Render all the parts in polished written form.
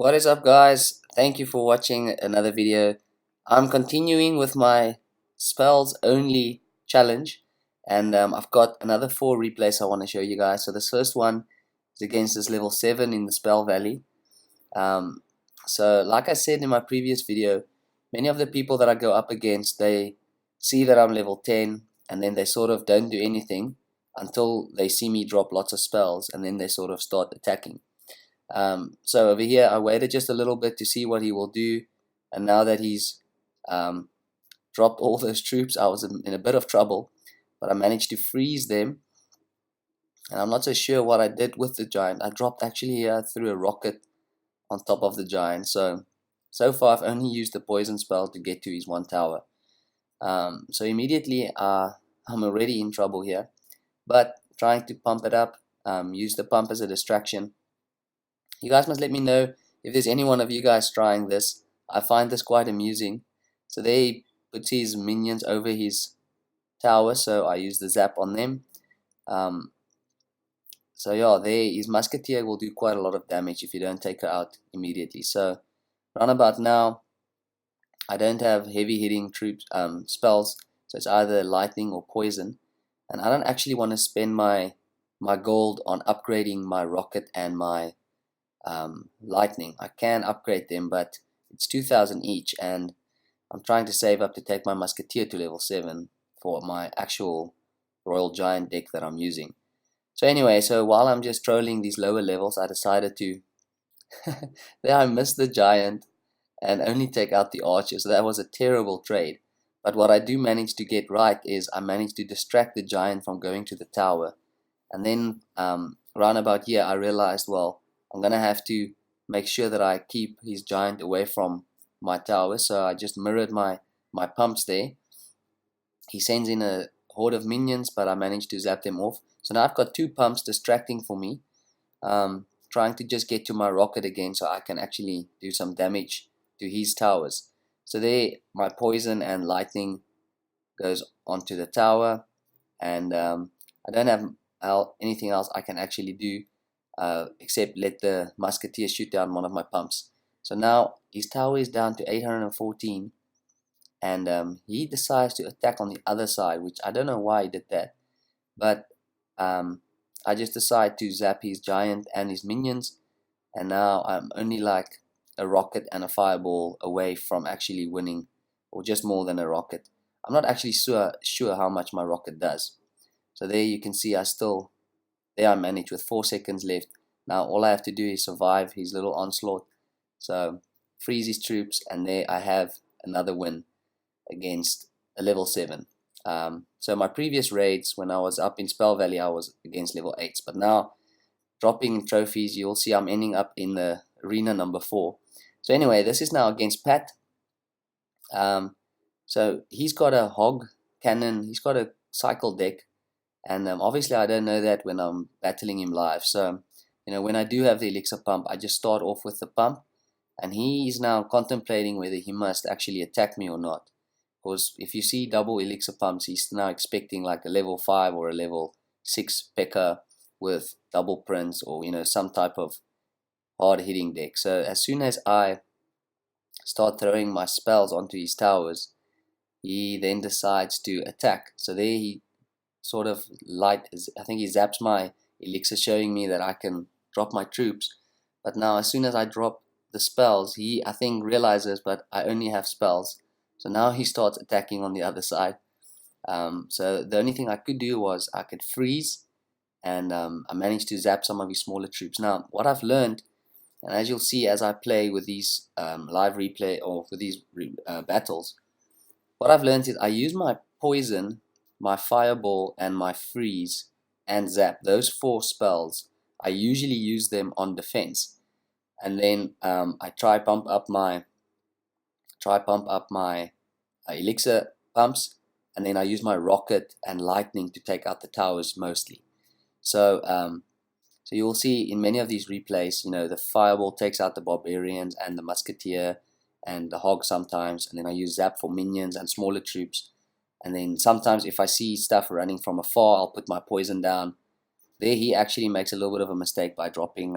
What is up, guys? Thank you for watching another video. I'm continuing with my spells only challenge, and I've got another 4 replays I want to show you guys. So this first one is against this level 7 in the Spell Valley. So like I said in my previous video, many of the people that I go up against, they see that I'm level 10 and then they sort of don't do anything until they see me drop lots of spells, and then they sort of start attacking. So over here I waited just a little bit to see what he will do, and now that he's dropped all those troops, I was in a bit of trouble, but I managed to freeze them. And I'm not so sure what I did with the giant. I dropped actually threw a rocket on top of the giant, so far I've only used the poison spell to get to his one tower. So immediately I'm already in trouble here, but trying to pump it up, use the pump as a distraction. You guys must let me know if there's any one of you guys trying this. I find this quite amusing. So there he puts his minions over his tower, so I use the zap on them. So yeah, there his musketeer will do quite a lot of damage if you don't take her out immediately. So round about now, I don't have heavy hitting troops spells, so it's either lightning or poison, and I don't actually want to spend my gold on upgrading my rocket and my lightning. I can upgrade them, but it's 2,000 each, and I'm trying to save up to take my musketeer to level 7 for my actual royal giant deck that I'm using. So anyway, so while I'm just trolling these lower levels, I decided to there I missed the giant and only take out the archer, so that was a terrible trade. But what I do manage to get right is I managed to distract the giant from going to the tower, and then round about here I realized, well, I'm gonna have to make sure that I keep his giant away from my tower, so I just mirrored my pumps there. He sends in a horde of minions, but I managed to zap them off. So now I've got 2 pumps distracting for me, trying to just get to my rocket again so I can actually do some damage to his towers. So there my poison and lightning goes onto the tower, and I don't have anything else I can actually do except let the musketeer shoot down one of my pumps. So now his tower is down to 814, and he decides to attack on the other side, which I don't know why he did that, but I just decide to zap his giant and his minions, and now I'm only like a rocket and a fireball away from actually winning, or just more than a rocket. I'm not actually sure how much my rocket does. So there you can see I managed with 4 seconds left. Now all I have to do is survive his little onslaught. So freeze his troops, and there I have another win against a level 7. So my previous raids when I was up in Spell Valley, I was against level 8s, but now dropping trophies, you'll see I'm ending up in the arena number 4. So anyway, this is now against Pat. So he's got a hog cannon, he's got a cycle deck, and obviously I don't know that when I'm battling him live. So when I do have the elixir pump, I just start off with the pump, and he is now contemplating whether he must actually attack me or not. Because if you see double elixir pumps, he's now expecting like a level 5 or a level 6 P.E.K.K.A. with double prints, or some type of hard hitting deck. So as soon as I start throwing my spells onto his towers, he then decides to attack. So there he sort of I think he zaps my elixir, showing me that I can drop my troops. But now as soon as I drop the spells, he I think realizes, but I only have spells. So now he starts attacking on the other side. So the only thing I could do was I could freeze, and I managed to zap some of his smaller troops. Now what I've learned, and as you'll see as I play with these live replay or with these battles, what I've learned is I use my poison, my fireball, and my freeze and zap. Those 4 spells, I usually use them on defense, and then I try pump up my elixir pumps, and then I use my rocket and lightning to take out the towers mostly. So so you'll see in many of these replays, the fireball takes out the barbarians and the musketeer and the hog sometimes, and then I use zap for minions and smaller troops. And then sometimes if I see stuff running from afar, I'll put my poison down. There he actually makes a little bit of a mistake by dropping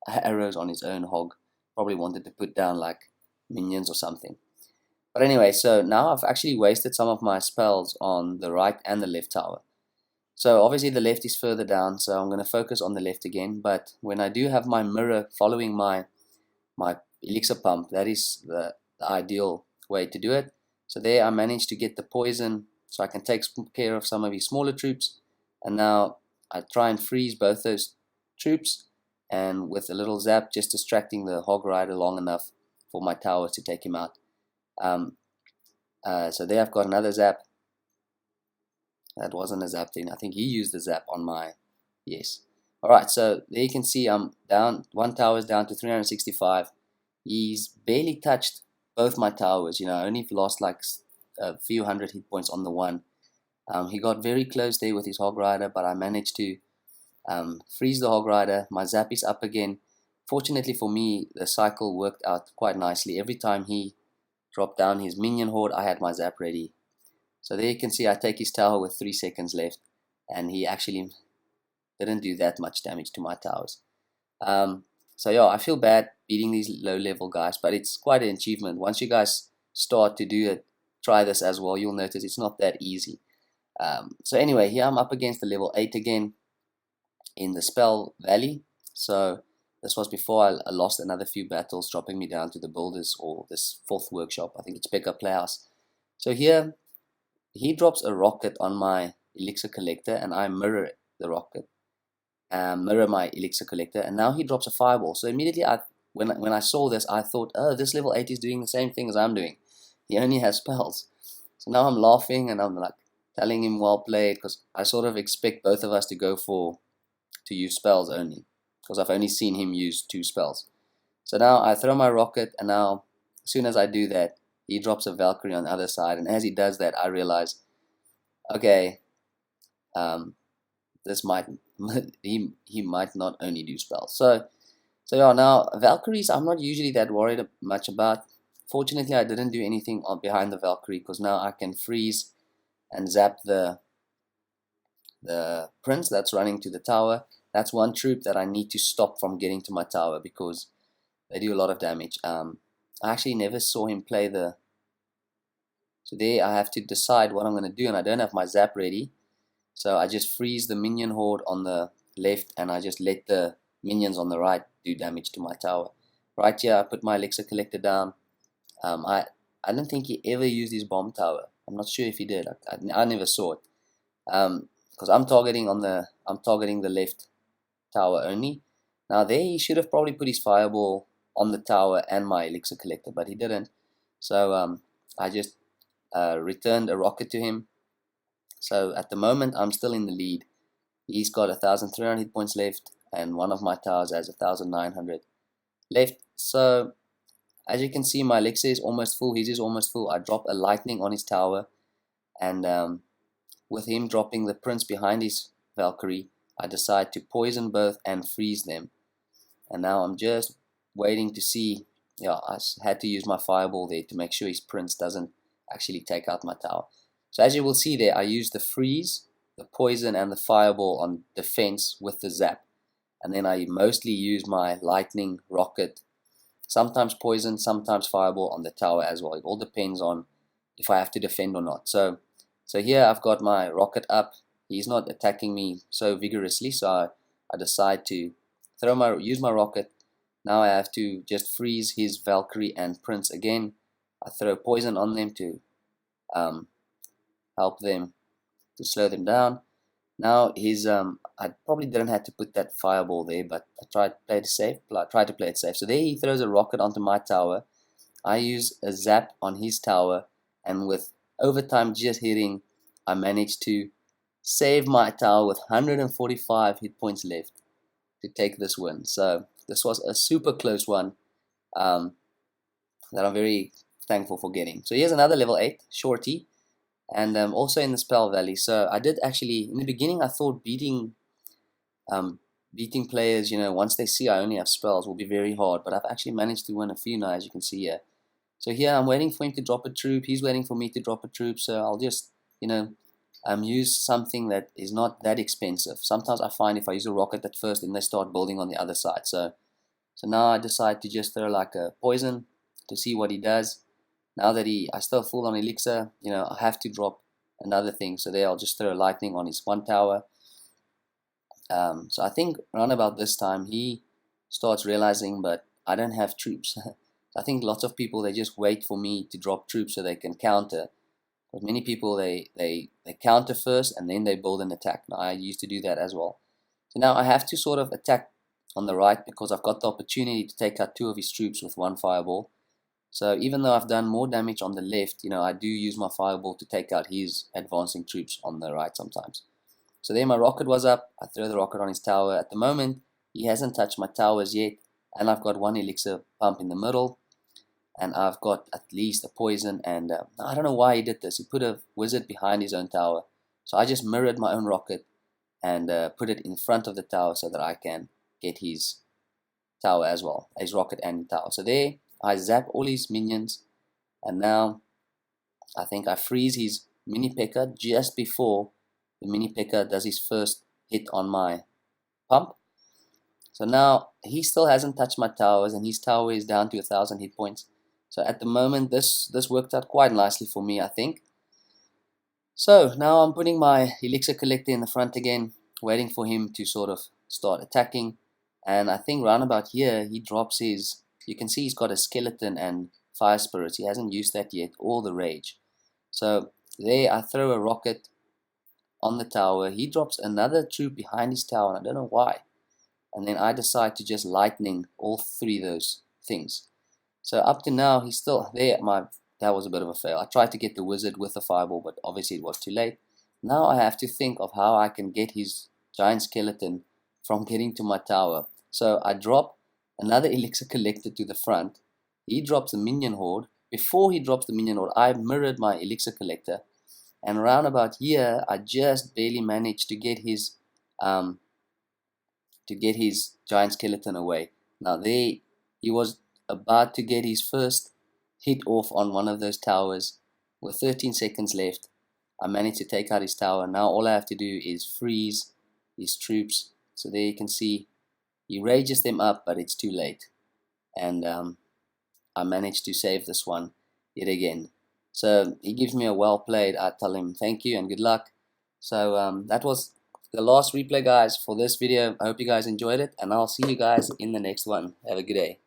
arrows on his own hog, probably wanted to put down like minions or something. But anyway, so now I've actually wasted some of my spells on the right and the left tower. So obviously the left is further down, so I'm going to focus on the left again. But when I do have my mirror following my elixir pump, that is the ideal way to do it. So there I managed to get the poison, so I can take care of some of his smaller troops. And now I try and freeze both those troops, and with a little zap, just distracting the hog rider long enough for my tower to take him out. So there I've got another zap. That wasn't a zap thing. I think he used the zap on my, yes. Alright, so there you can see I'm down, one tower is down to 365. He's barely touched both my towers, you know, I only lost like a few hundred hit points on the one. He got very close there with his hog rider, but I managed to freeze the hog rider. My zap is up again. Fortunately for me, the cycle worked out quite nicely. Every time he dropped down his minion horde, I had my zap ready. So there you can see I take his tower with 3 seconds left, and he actually didn't do that much damage to my towers. So yeah, I feel bad beating these low level guys, but it's quite an achievement. Once you guys start to do it, try this as well, you'll notice it's not that easy. So anyway, here I'm up against the level 8 again in the Spell Valley. So this was before I lost another few battles, dropping me down to the Builders or this 4th workshop. I think it's Pekka Playhouse. So here he drops a rocket on my elixir collector, and I mirror the rocket, mirror my elixir collector, and now he drops a fireball. So immediately when I saw this, I thought, oh, this level 8 is doing the same thing as I'm doing. He only has spells. So now I'm laughing and I'm like telling him well played, because I sort of expect both of us to go to use spells only, because I've only seen him use 2 spells. So now I throw my rocket, and now as soon as I do that, he drops a Valkyrie on the other side, and as he does that, I realize, okay, this might he might not only do spells. So yeah, now Valkyries I'm not usually that worried much about. Fortunately, I didn't do anything behind the Valkyrie, because now I can freeze and zap the prince that's running to the tower. That's one troop that I need to stop from getting to my tower, because they do a lot of damage. I actually never saw him play the... So there I have to decide what I'm going to do, and I don't have my zap ready. So I just freeze the minion horde on the left, and I just let the minions on the right do damage to my tower. Right here I put my elixir collector down. I don't think he ever used his bomb tower. I'm not sure if he did. I never saw it. Because I'm targeting the left tower only. Now there he should have probably put his fireball on the tower and my elixir collector, but he didn't. So I just returned a rocket to him. So at the moment I'm still in the lead. He's got 1,300 hit points left, and one of my towers has 1,900 left. So as you can see, my elixir is almost full, his is almost full. I drop a lightning on his tower, and with him dropping the prince behind his Valkyrie, I decide to poison both and freeze them. And now I'm just waiting to see. Yeah, I had to use my fireball there to make sure his prince doesn't actually take out my tower. So as you will see there, I use the freeze, the poison, and the fireball on defense with the zap. And then I mostly use my lightning, rocket, sometimes poison, sometimes fireball on the tower as well. It all depends on if I have to defend or not. So here I've got my rocket up. He's not attacking me so vigorously, so I decide to use my rocket. Now I have to just freeze his Valkyrie and prince again. I throw poison on them to help them, to slow them down. Now I probably didn't have to put that fireball there, but I tried to play it safe. So there he throws a rocket onto my tower. I use a zap on his tower, and with overtime just hitting, I managed to save my tower with 145 hit points left to take this win. So this was a super close one that I'm very thankful for getting. So here's another level 8 shorty, and also in the Spell Valley. So I did actually, in the beginning I thought beating players, you know, once they see I only have spells, will be very hard, but I've actually managed to win a few now, as you can see here. So here I'm waiting for him to drop a troop, he's waiting for me to drop a troop, so I'll just, you know, use something that is not that expensive. Sometimes I find if I use a rocket at first, then they start building on the other side. So So now I decide to just throw like a poison to see what he does. Now that I still full on elixir, I have to drop another thing. So there I'll just throw lightning on his one tower. So I think around about this time he starts realizing, but I don't have troops. I think lots of people, they just wait for me to drop troops so they can counter. But many people, they counter first and then they build an attack. Now I used to do that as well. So now I have to sort of attack on the right because I've got the opportunity to take out 2 of his troops with 1 fireball. So even though I've done more damage on the left, I do use my fireball to take out his advancing troops on the right sometimes. So there my rocket was up. I throw the rocket on his tower. At the moment, he hasn't touched my towers yet. And I've got 1 elixir pump in the middle. And I've got at least a poison. And I don't know why he did this. He put a wizard behind his own tower. So I just mirrored my own rocket and put it in front of the tower so that I can get his tower as well. His rocket and tower. So there, I zap all his minions. And now, I think I freeze his mini P.E.K.K.A. just before the mini P.E.K.K.A. does his first hit on my pump. So now he still hasn't touched my towers and his tower is down to 1,000 hit points. So at the moment this worked out quite nicely for me, I think. So now I'm putting my elixir collector in the front again, waiting for him to sort of start attacking. And I think round about here he drops his, you can see he's got a skeleton and fire spirits. He hasn't used that yet, or the rage. So there I throw a rocket on the tower. He drops another troop behind his tower, and I don't know why. And then I decide to just lightning all 3 of those things. So up to now, he's still there. That was a bit of a fail. I tried to get the wizard with the fireball, but obviously it was too late. Now I have to think of how I can get his giant skeleton from getting to my tower. So I drop another elixir collector to the front. He drops the minion horde. Before he drops the minion horde, I mirrored my elixir collector. And around about here, I just barely managed to get his giant skeleton away. Now there, he was about to get his first hit off on one of those towers. With 13 seconds left, I managed to take out his tower. Now all I have to do is freeze his troops. So there you can see, he rages them up, but it's too late. And I managed to save this one yet again. So he gives me a well played. I tell him thank you and good luck. So that was the last replay, guys, for this video. I hope you guys enjoyed it, and I'll see you guys in the next one. Have a good day.